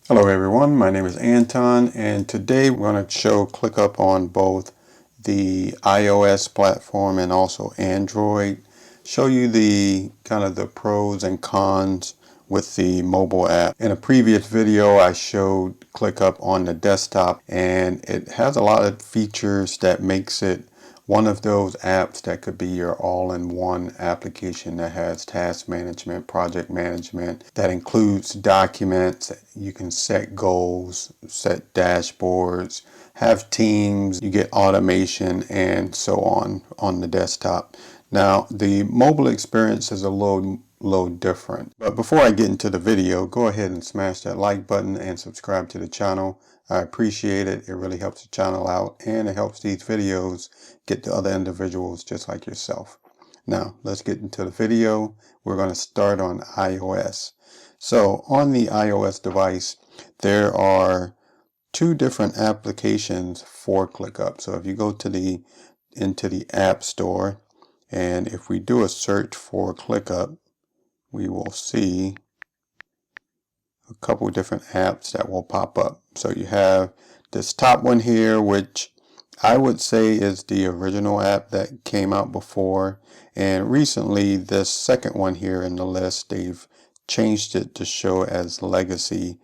Hello everyone, my name is Anton, and today we're going to show ClickUp on both the iOS platform and also Android. Show you the kind of the pros and cons with the mobile app. In a previous video I showed ClickUp on the desktop, and it has a lot of features that makes it one of those apps that could be your all-in-one application that has task management, project management, that includes documents. You can set goals, set dashboards, have teams, you get automation, and so on the desktop. Now, the mobile experience is a little different. But before I get into the video, go ahead and smash that like button and subscribe to the channel. I appreciate it. It really helps the channel out, and it helps these videos get to other individuals just like yourself. Now, let's get into the video. We're going to start on iOS. So on the iOS device, there are two different applications for ClickUp. So if you go to into the App Store, and if we do a search for ClickUp, we will see a couple different apps that will pop up. So you have this top one here, which I would say is the original app that came out before, and recently this second one here in the list, they've changed it to show as Legacy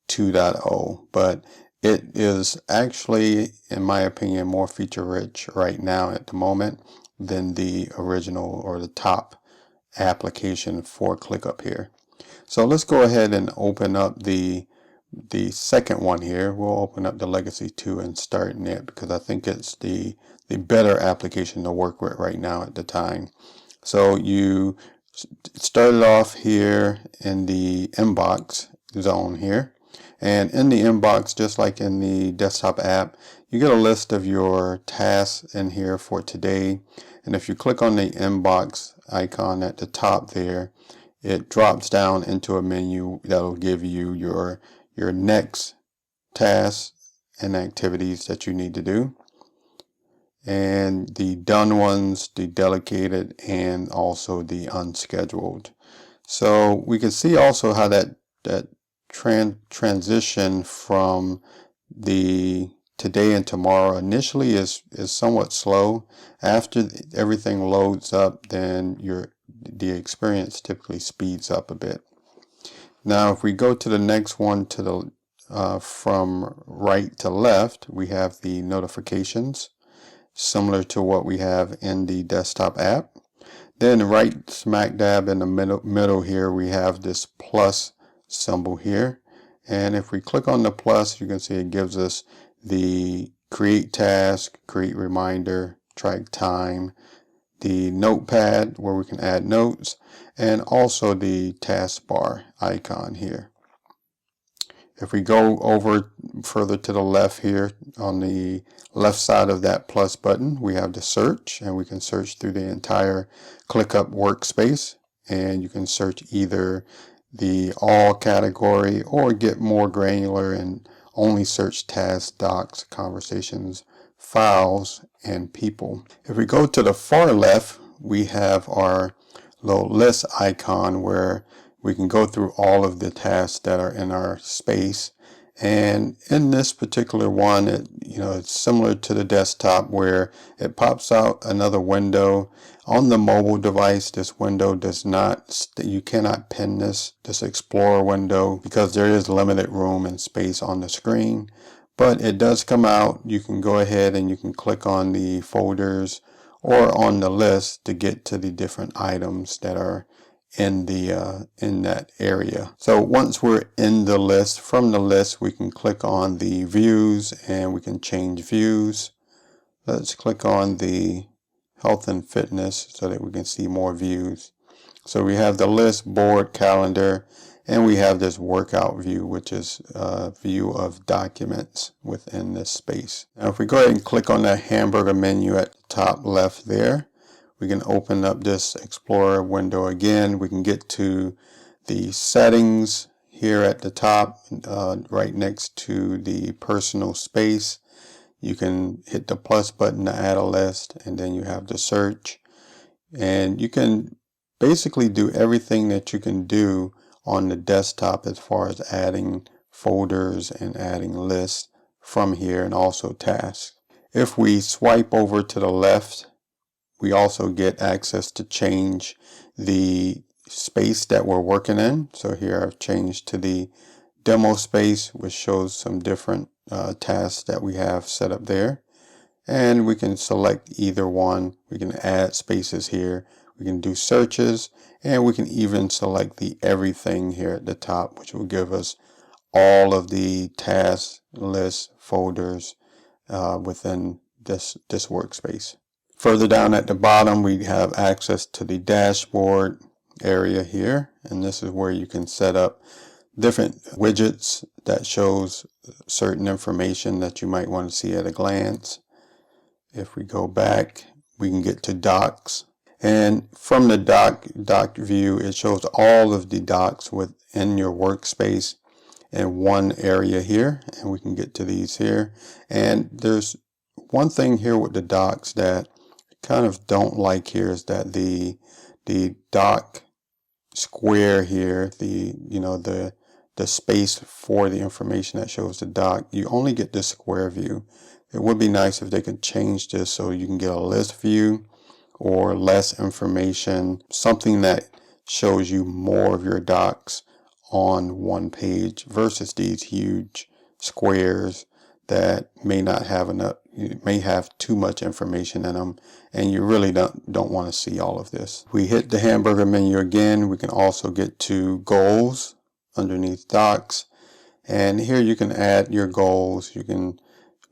2.0, but it is actually, in my opinion, more feature rich right now at the moment than the original or the top application for ClickUp here. So let's go ahead and open up the second one here. We'll open up the Legacy 2 and start in it because I think it's the better application to work with right now at the time. So you started off here in the inbox zone here, and in the inbox, just like in the desktop app, you get a list of your tasks in here for today. And if you click on the inbox icon at the top there, it drops down into a menu that'll give you your next tasks and activities that you need to do, and the done ones, the delegated, and also the unscheduled. So we can see also how that transition from the today and tomorrow initially is somewhat slow. After everything loads up, then the experience typically speeds up a bit. Now, if we go to the next one, to the from right to left, we have the notifications, similar to what we have in the desktop app. Then right smack dab in the middle here, we have this plus symbol here. And if we click on the plus, you can see it gives us the create task, create reminder, track time, the notepad where we can add notes, and also the taskbar icon here. If we go over further to the left here, on the left side of that plus button, we have the search, and we can search through the entire ClickUp workspace, and you can search either the all category or get more granular and only search tasks, docs, conversations, files, and people. If we go to the far left, we have our little list icon where we can go through all of the tasks that are in our space. And in this particular one, it's similar to the desktop where it pops out another window. On the mobile device, this window does not, you cannot pin this Explorer window because there is limited room and space on the screen. But it does come out. You can go ahead and you can click on the folders or on the list to get to the different items that are in that area. So once we're in the list, from the list we can click on the views and we can change views. Let's click on the health and fitness so that we can see more views. So we have the list, board, calendar, and we have this workout view, which is a view of documents within this space. Now if we go ahead and click on that hamburger menu at the top left there, we can open up this Explorer window again. We can get to the settings here at the top, right next to the personal space. You can hit the plus button to add a list, and then you have the search. And you can basically do everything that you can do on the desktop as far as adding folders and adding lists from here, and also tasks. If we swipe over to the left, we also get access to change the space that we're working in. So here I've changed to the demo space, which shows some different tasks that we have set up there. And we can select either one. We can add spaces here. We can do searches, and we can even select the everything here at the top, which will give us all of the tasks, lists, folders within this workspace. Further down at the bottom, we have access to the dashboard area here, and this is where you can set up different widgets that shows certain information that you might want to see at a glance. If we go back, we can get to docs, and from the doc view, it shows all of the docs within your workspace in one area here, and we can get to these here. And there's one thing here with the docs that I kind of don't like here, is that the doc square here, the space for the information that shows the doc, you only get the square view. It would be nice if they could change this so you can get a list view or less information, something that shows you more of your docs on one page versus these huge squares that may not have enough, may have too much information in them, and you really don't want to see all of this. We hit the hamburger menu again. We can also get to goals underneath docs, and here you can add your goals. You can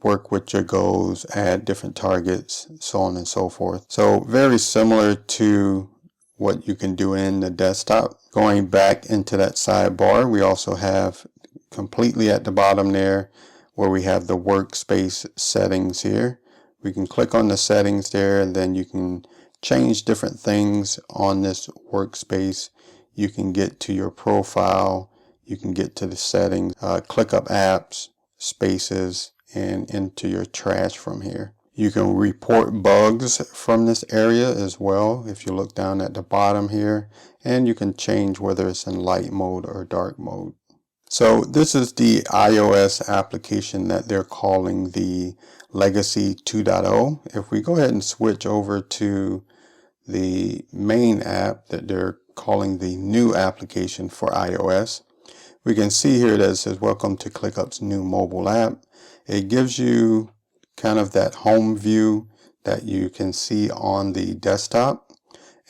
work with your goals, add different targets, so on and so forth. So very similar to what you can do in the desktop. Going back into that sidebar, we also have completely at the bottom there where we have the workspace settings here. We can click on the settings there, and then you can change different things on this workspace. You can get to your profile, you can get to the settings, ClickUp apps, spaces, and into your trash from here. You can report bugs from this area as well if you look down at the bottom here, and you can change whether it's in light mode or dark mode. So this is the iOS application that they're calling the Legacy 2.0. If we go ahead and switch over to the main app that they're calling the new application for iOS, we can see here that it says welcome to ClickUp's new mobile app. It gives you kind of that home view that you can see on the desktop,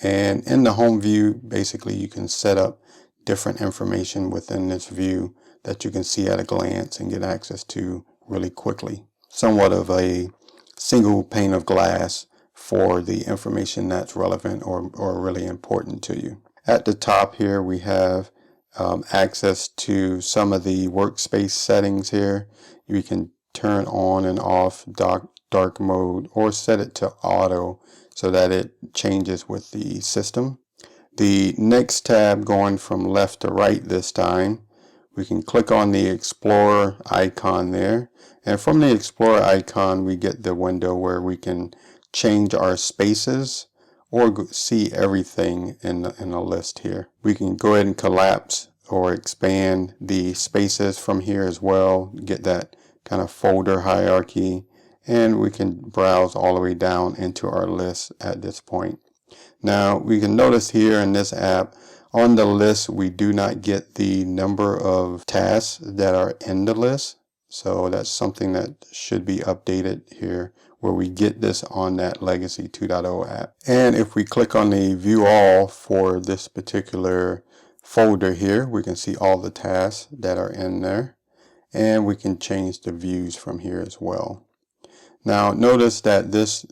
and in the home view basically you can set up different information within this view that you can see at a glance and get access to really quickly. Somewhat of a single pane of glass for the information that's relevant or really important to you. At the top here we have access to some of the workspace settings here. You can turn on and off dark mode or set it to auto so that it changes with the system. The next tab, going from left to right this time, we can click on the Explorer icon there, and from the Explorer icon we get the window where we can change our spaces or see everything in a list here. We can go ahead and collapse or expand the spaces from here as well, get that kind of folder hierarchy, and we can browse all the way down into our list at this point. Now we can notice here in this app, on the list we do not get the number of tasks that are in the list, so that's something that should be updated here, where we get this on that Legacy 2.0 app. And if we click on the view all for this particular folder here, we can see all the tasks that are in there, and we can change the views from here as well. Now notice that this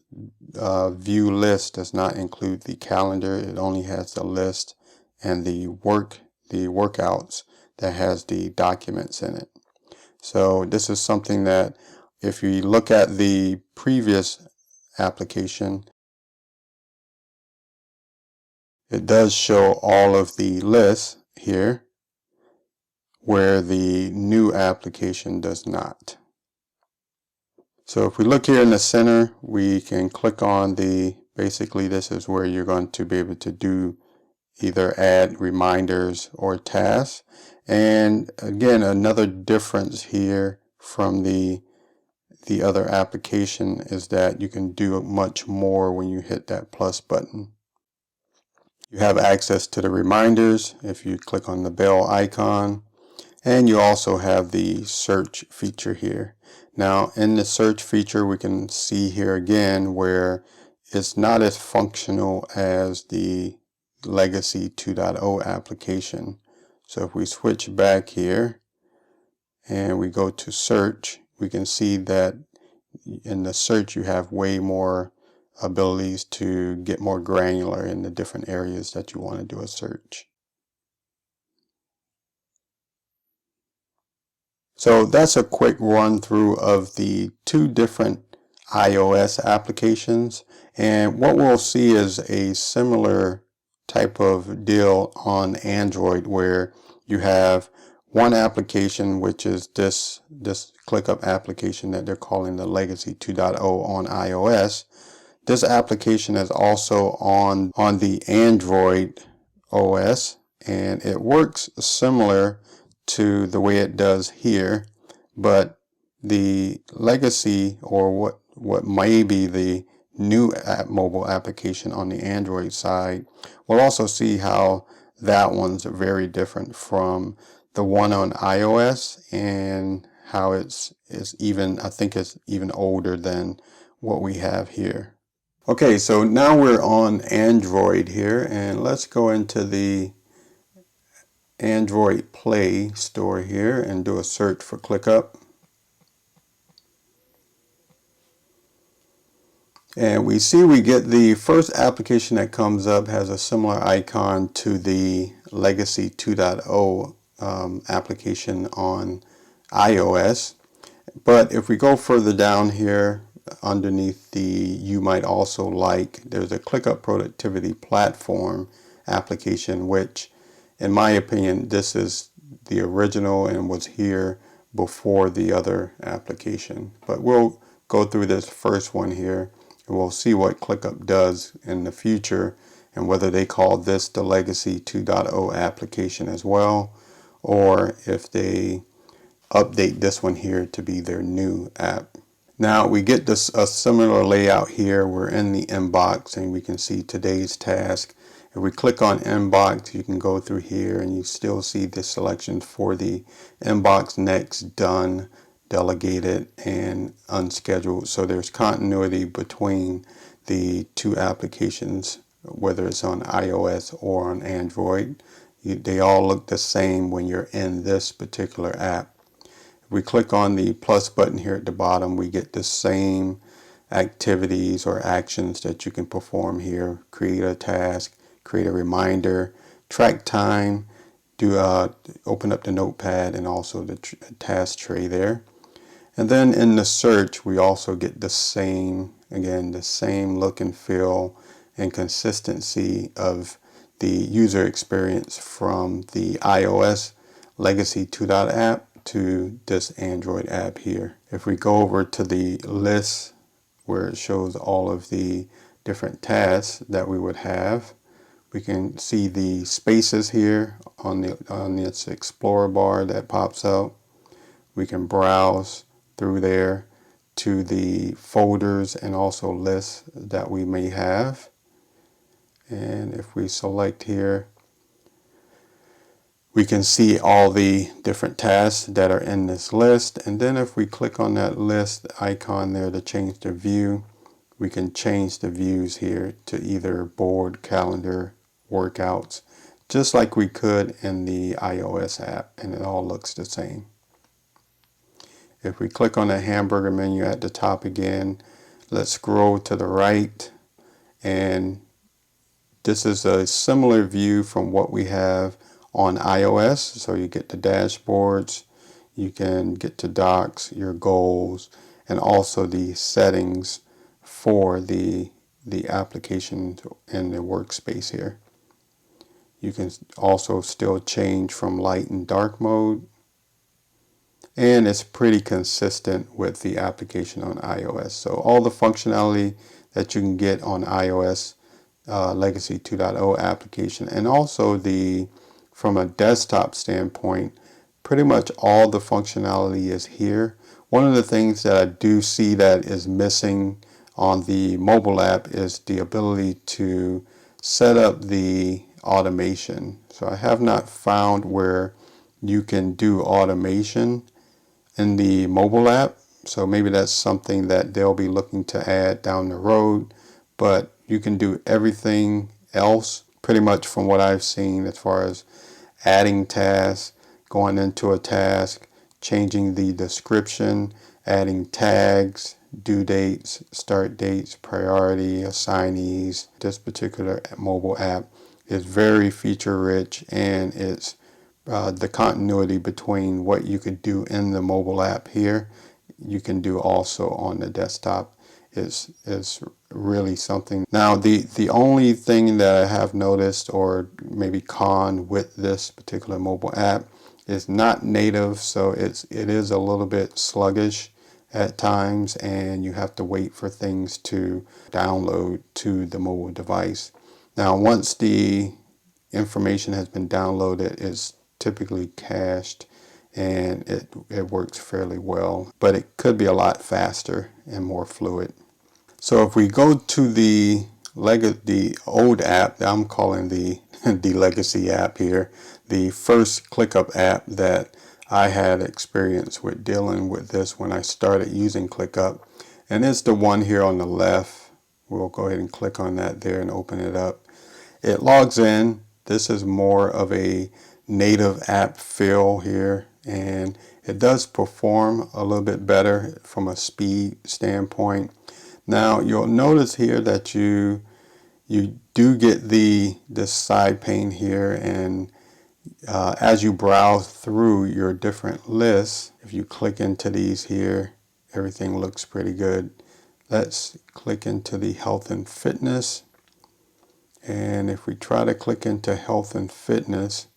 view list does not include the calendar. It only has the list and the workouts that has the documents in it. So this is something that if you look at the previous application, it does show all of the lists here, where the new application does not. So if we look here in the center, we can click on basically this is where you're going to be able to do either add reminders or tasks. And again, another difference here from the other application is that you can do much more when you hit that plus button. You have access to the reminders if you click on the bell icon, and you also have the search feature here. Now in the search feature, we can see here again where it's not as functional as the Legacy 2.0 application. So if we switch back here and we go to search, we can see that in the search you have way more abilities to get more granular in the different areas that you want to do a search. So that's a quick run through of the two different iOS applications, and what we'll see is a similar type of deal on Android where you have one application, which is this ClickUp application that they're calling the Legacy 2.0 on iOS. This application is also on the Android OS, and it works similar to the way it does here, but the Legacy, or what may be the new mobile application on the Android side, we'll also see how that one's very different from the one on iOS, and how it's even, I think it's even older than what we have here. Okay, so now we're on Android here, and let's go into the Android Play Store here and do a search for ClickUp. And we see we get the first application that comes up has a similar icon to the Legacy 2.0 application on iOS. But if we go further down here, underneath the you might also like, there's a ClickUp Productivity Platform application, which in my opinion this is the original and was here before the other application. But we'll go through this first one here and we'll see what ClickUp does in the future and whether they call this the Legacy 2.0 application as well, or if they update this one here to be their new app. Now we get this a similar layout here. We're in the inbox and we can see today's task. If we click on inbox, you can go through here and you still see the selections for the inbox, next, done, delegated, and unscheduled. So there's continuity between the two applications, whether it's on iOS or on Android. They all look the same when you're in this particular app. We click on the plus button here at the bottom, we get the same activities or actions that you can perform here. Create a task, create a reminder, track time, open up the notepad and also the task tray there. And then in the search, we also get the same, again, the same look and feel and consistency of the user experience from the iOS Legacy 2.0 app to this Android app here. If we go over to the list where it shows all of the different tasks that we would have, we can see the spaces here on this Explorer bar that pops out. We can browse through there to the folders and also lists that we may have. And if we select here, we can see all the different tasks that are in this list. And then if we click on that list icon there to change the view, we can change the views here to either board, calendar, workouts, just like we could in the iOS app, and it all looks the same. If we click on the hamburger menu at the top again, let's scroll to the right, and this is a similar view from what we have on iOS. So you get the dashboards, you can get to docs, your goals, and also the settings for the application in the workspace here. You can also still change from light and dark mode, and it's pretty consistent with the application on iOS. So all the functionality that you can get on iOS Legacy 2.0 application, and also the from a desktop standpoint, pretty much all the functionality is here. One of the things that I do see that is missing on the mobile app is the ability to set up the automation. So I have not found where you can do automation in the mobile app. So maybe that's something that they'll be looking to add down the road. But you can do everything else pretty much from what I've seen as far as adding tasks, going into a task, changing the description, adding tags, due dates, start dates, priority, assignees. This particular mobile app is very feature rich, and it's the continuity between what you could do in the mobile app here, you can do also on the desktop is really something. Now the only thing that I have noticed, or maybe con, with this particular mobile app is not native, so it is a little bit sluggish at times, and you have to wait for things to download to the mobile device. Now once the information has been downloaded, it's typically cached, and it works fairly well, but it could be a lot faster and more fluid. So if we go to the old app that I'm calling the the legacy app here, the first ClickUp app that I had experience with dealing with this when I started using ClickUp, and it's the one here on the left. We'll go ahead and click on that there and open it up. It logs in. This is more of a native app feel here, and it does perform a little bit better from a speed standpoint. Now you'll notice here that you do get this side pane here, and as you browse through your different lists, if you click into these here, everything looks pretty good. Let's click into the health and fitness, and if we try to click into health and fitness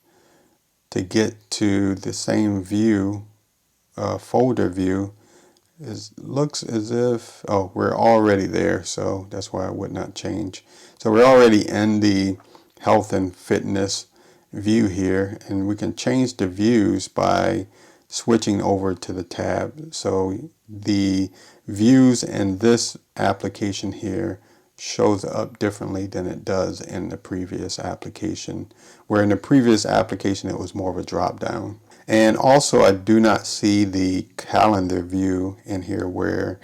to get to the same view, folder view, it looks as if, oh, we're already there, so that's why I would not change. So we're already in the health and fitness view here, and we can change the views by switching over to the tab. So the views in this application here shows up differently than it does in the previous application, where in the previous application it was more of a drop down. And also I do not see the calendar view in here, where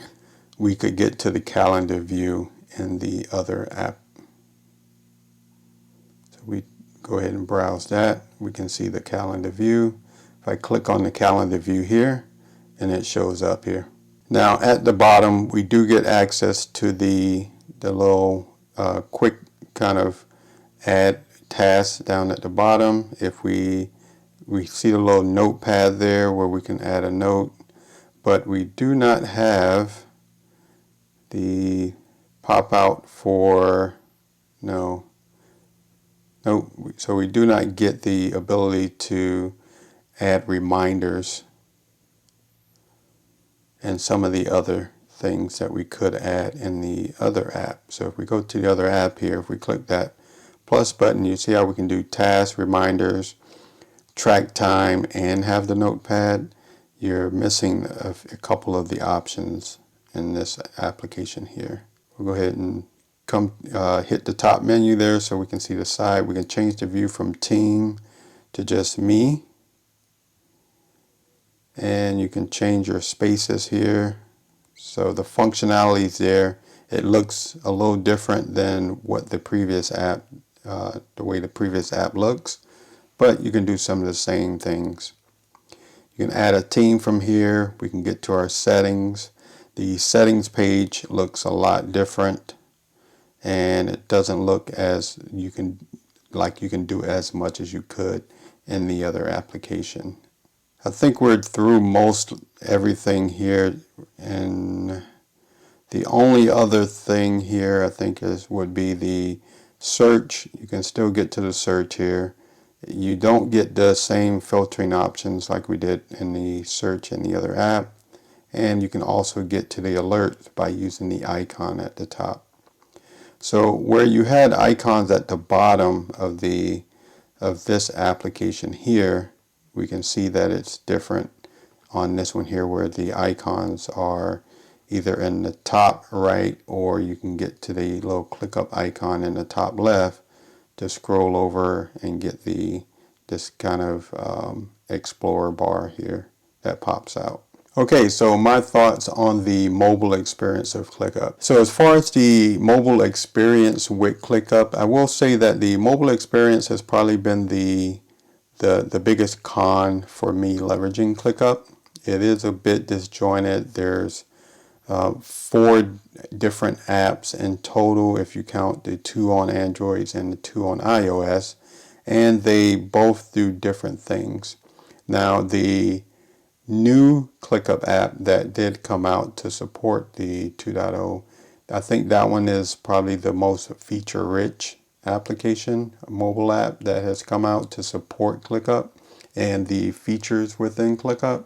we could get to the calendar view in the other app. So we go ahead and browse that. We can see the calendar view. If I click on the calendar view here, and it shows up here. Now at the bottom we do get access to the little quick kind of add tasks down at the bottom. If we see the little notepad there where we can add a note, but we do not have the pop out for so we do not get the ability to add reminders and some of the other things that we could add in the other app. So if we go to the other app here, if we click that plus button, you see how we can do tasks, reminders, track time, and have the notepad. You're missing a couple of the options in this application here. We'll go ahead and hit the top menu there so we can see the side. We can change the view from team to just me, and you can change your spaces here. So the functionality is there. It looks a little different than what the previous app, the way the previous app looks, but you can do some of the same things. You can add a team from here. We can get to our settings. The settings page looks a lot different, and it doesn't look as you can do as much as you could in the other application. I think we're through most everything here, and the only other thing here I think would be the search. You can still get to the search here. You don't get the same filtering options like we did in the search in the other app, and you can also get to the alerts by using the icon at the top. So where you had icons at the bottom of the of this application here, we can see that it's different on this one here, where the icons are either in the top right, or you can get to the little ClickUp icon in the top left to scroll over and get this kind of explorer bar here that pops out. Okay, so my thoughts on the mobile experience of ClickUp. So as far as the mobile experience with ClickUp, I will say that the mobile experience has probably been the biggest con for me leveraging ClickUp. It is a bit disjointed. There's 4 different apps in total if you count the 2 on Android and the 2 on iOS, and they both do different things. Now, the new ClickUp app that did come out to support the 2.0, I think that one is probably the most feature-rich application, mobile app that has come out to support ClickUp and the features within ClickUp.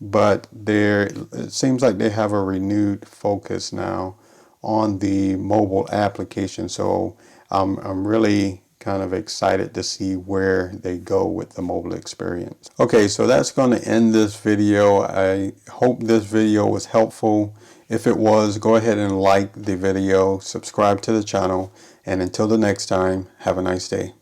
But it seems like they have a renewed focus now on the mobile application. So I'm really kind of excited to see where they go with the mobile experience. Okay, so that's going to end this video. I hope this video was helpful. If it was, go ahead and like the video, subscribe to the channel, and until the next time, have a nice day.